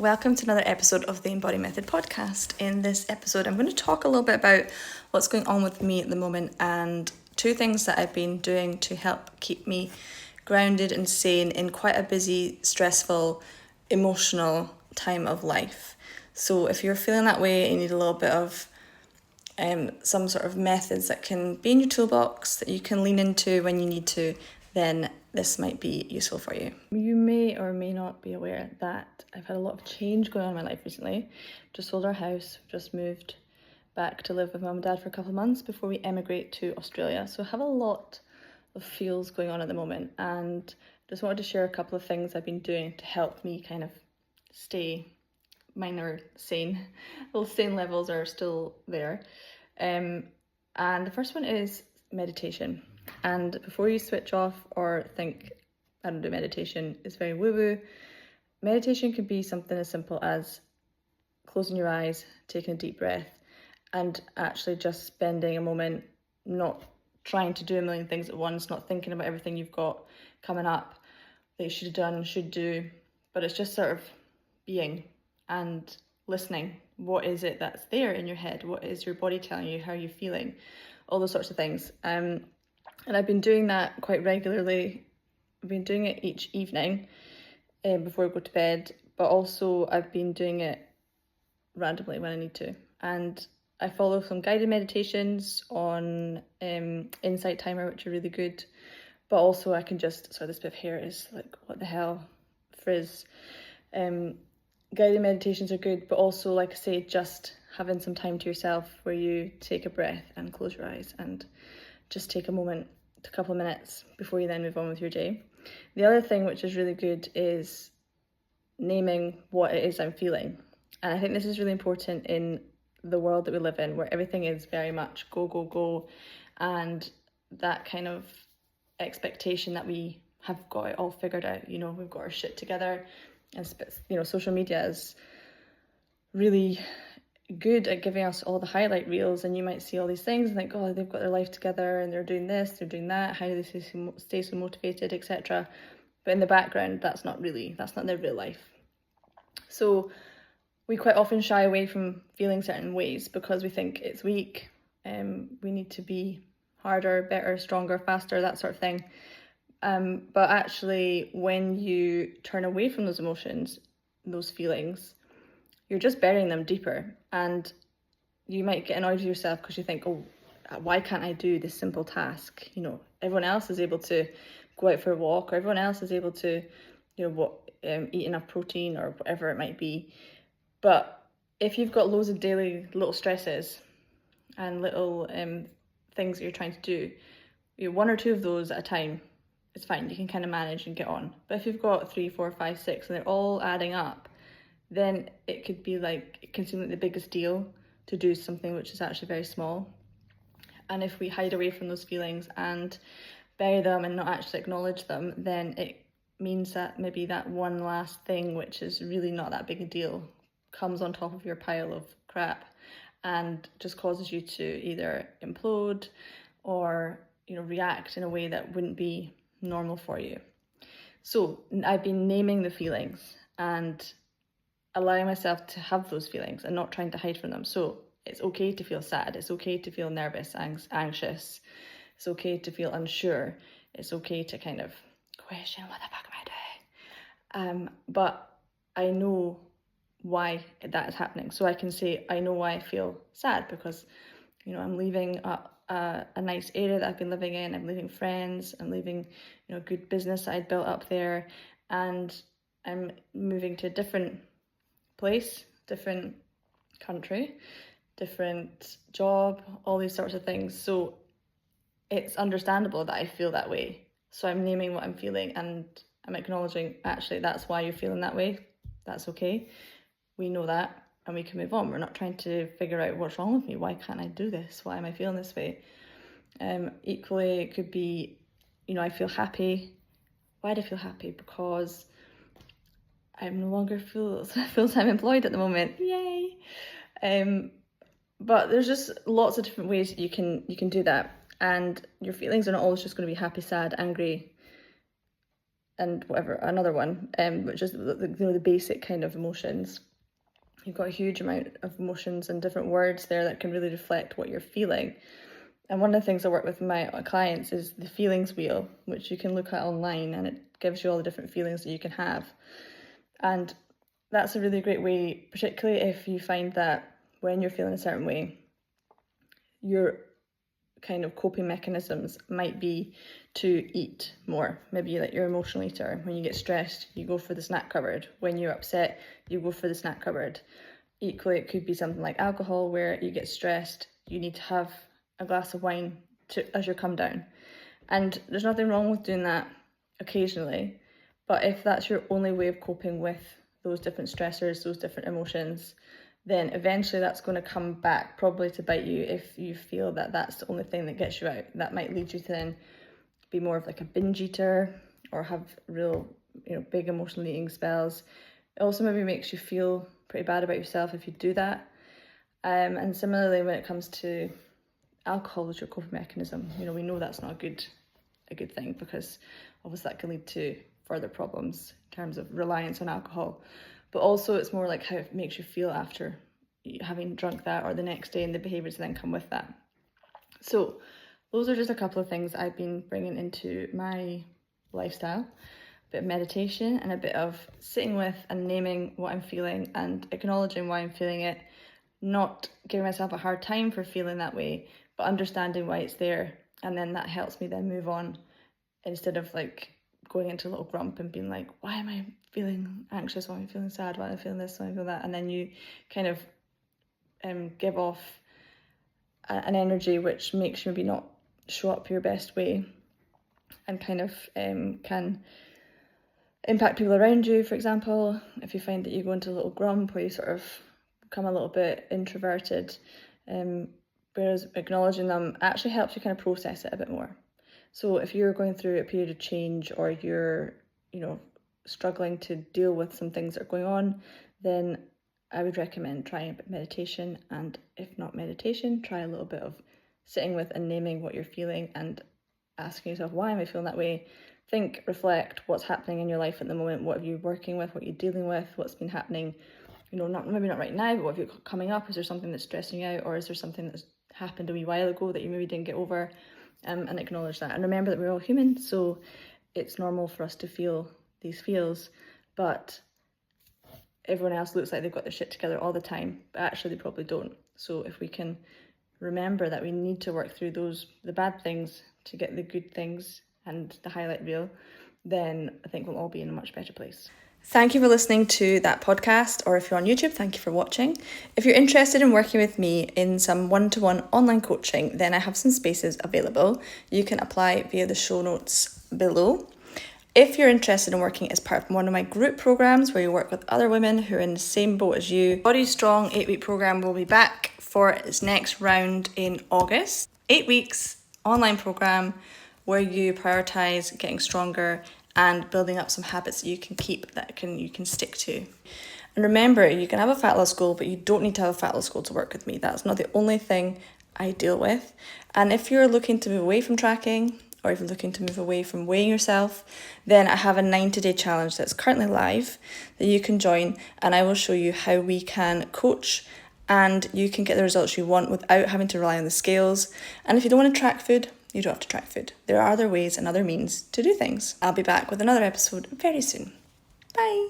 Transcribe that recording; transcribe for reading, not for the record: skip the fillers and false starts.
welcome to another episode of the Embody Method podcast. In this episode, I'm going to talk a little bit about what's going on with me at the moment and two things that I've been doing to help keep me grounded and sane in quite a busy, stressful, emotional time of life. So if you're feeling that way and you need a little bit of some sort of methods that can be in your toolbox that you can lean into when you need to, then this might be useful for you. You may or may not be aware that I've had a lot of change going on in my life recently. Just sold our house, just moved back to live with mum and dad for a couple of months before we emigrate to Australia. So I have a lot of feels going on at the moment, and just wanted to share a couple of things I've been doing to help me kind of stay minor sane. Well, sane levels are still there. And the first one is meditation. And before you switch off or think, I don't do meditation, it's very woo-woo, meditation can be something as simple as closing your eyes, taking a deep breath, and actually just spending a moment not trying to do a million things at once, not thinking about everything you've got coming up that you should have done, should do, but it's just sort of being and listening. What is it that's there in your head? What is your body telling you? How are you feeling? All those sorts of things. And I've been doing that quite regularly. I've been doing it each evening before I go to bed, but also I've been doing it randomly when I need to. And I follow some guided meditations on Insight Timer, which are really good. But also I can just, sorry, this bit of hair is like, what the hell, frizz. Guided meditations are good, but also, like I say, just having some time to yourself where you take a breath and close your eyes and just take a moment, a couple of minutes before you then move on with your day. The other thing which is really good is naming what it is I'm feeling. And I think this is really important in the world that we live in, where everything is very much go, go, go, and that kind of expectation that we have got it all figured out, you know, we've got our shit together. And, you know, social media is really good at giving us all the highlight reels, and you might see all these things and think, oh, they've got their life together and they're doing this, they're doing that, how do they stay so motivated, etc. But in the background, that's not their real life. So we quite often shy away from feeling certain ways because we think it's weak, we need to be harder, better, stronger, faster, that sort of thing. But actually, when you turn away from those emotions, those feelings, you're just burying them deeper, and you might get annoyed with yourself because you think, oh, why can't I do this simple task? You know, everyone else is able to go out for a walk, or everyone else is able to, you know, eat enough protein or whatever it might be. But if you've got loads of daily little stresses and little things that you're trying to do, you know, one or two of those at a time, it's fine, you can kind of manage and get on. But if you've got 3, 4, 5, 6 and they're all adding up, then it could be like, it can seem like the biggest deal to do something which is actually very small. And if we hide away from those feelings and bury them and not actually acknowledge them, then it means that maybe that one last thing, which is really not that big a deal, comes on top of your pile of crap and just causes you to either implode or, you know, react in a way that wouldn't be normal for you. So I've been naming the feelings and allowing myself to have those feelings and not trying to hide from them. So it's okay to feel sad, it's okay to feel nervous, anxious, it's okay to feel unsure, it's okay to kind of question, what the fuck am I doing? But I know why that is happening. So I can say, I know why I feel sad because, you know, I'm leaving a nice area that I've been living in, I'm leaving friends, I'm leaving, you know, good business that I'd built up there, and I'm moving to a different place, different country, different job, all these sorts of things. So it's understandable that I feel that way. So I'm naming what I'm feeling and I'm acknowledging, actually, that's why you're feeling that way. That's okay. We know that and we can move on. We're not trying to figure out what's wrong with me. Why can't I do this? Why am I feeling this way? Equally, it could be, you know, I feel happy. Why do I feel happy? Because I'm no longer full-time employed at the moment. Yay! But there's just lots of different ways that you can do that, and your feelings are not always just going to be happy, sad, angry, and whatever, another one, which is the basic kind of emotions. You've got a huge amount of emotions and different words there that can really reflect what you're feeling. And one of the things I work with my clients is the feelings wheel, which you can look at online, and it gives you all the different feelings that you can have. And that's a really great way, particularly if you find that when you're feeling a certain way, your kind of coping mechanisms might be to eat more. Maybe like your emotional eater. When you get stressed, you go for the snack cupboard. When you're upset, you go for the snack cupboard. Equally, it could be something like alcohol, where you get stressed, you need to have a glass of wine as your come down. And there's nothing wrong with doing that occasionally, but if that's your only way of coping with those different stressors, those different emotions, then eventually that's going to come back probably to bite you if you feel that that's the only thing that gets you out. That might lead you to then be more of like a binge eater or have real, big emotional eating spells. It also maybe makes you feel pretty bad about yourself if you do that. And similarly, when it comes to alcohol as your coping mechanism, we know that's not a good thing, because obviously that can lead to further problems in terms of reliance on alcohol. But also it's more like how it makes you feel after having drunk that, or the next day, and the behaviours that then come with that. So those are just a couple of things I've been bringing into my lifestyle. A bit of meditation and a bit of sitting with and naming what I'm feeling and acknowledging why I'm feeling it, not giving myself a hard time for feeling that way, but understanding why it's there. And then that helps me then move on, instead of like going into a little grump and being like, why am I feeling anxious, why am I feeling sad, why am I feeling this, why am I feeling that? And then you kind of give off an energy which makes you maybe not show up your best way, and kind of can impact people around you. For example, if you find that you go into a little grump, or you sort of become a little bit introverted, whereas acknowledging them actually helps you kind of process it a bit more. So if you're going through a period of change, or you're, struggling to deal with some things that are going on, then I would recommend trying a bit of meditation, and if not meditation, try a little bit of sitting with and naming what you're feeling and asking yourself, why am I feeling that way? Think, reflect what's happening in your life at the moment. What are you working with? What are you dealing with? What's been happening? Maybe not right now, but what have you got coming up? Is there something that's stressing you out, or is there something that's happened a wee while ago that you maybe didn't get over? And acknowledge that. And remember that we're all human, so it's normal for us to feel these feels, but everyone else looks like they've got their shit together all the time, but actually they probably don't. So if we can remember that we need to work through the bad things to get the good things and the highlight reel, then I think we'll all be in a much better place. Thank you for listening to that podcast, or if you're on YouTube, thank you for watching. If you're interested in working with me in some one-to-one online coaching, then I have some spaces available. You can apply via the show notes below. If you're interested in working as part of one of my group programs, where you work with other women who are in the same boat as you, Body Strong 8-week program will be back for its next round in August. 8 weeks online program where you prioritize getting stronger and building up some habits that you can keep, you can stick to. And remember, you can have a fat loss goal, but you don't need to have a fat loss goal to work with me. That's not the only thing I deal with. And if you're looking to move away from tracking, or if you're looking to move away from weighing yourself, then I have a 90-day challenge that's currently live that you can join, and I will show you how we can coach and you can get the results you want without having to rely on the scales. And if you don't want to track food, you don't have to track food. There are other ways and other means to do things. I'll be back with another episode very soon. Bye.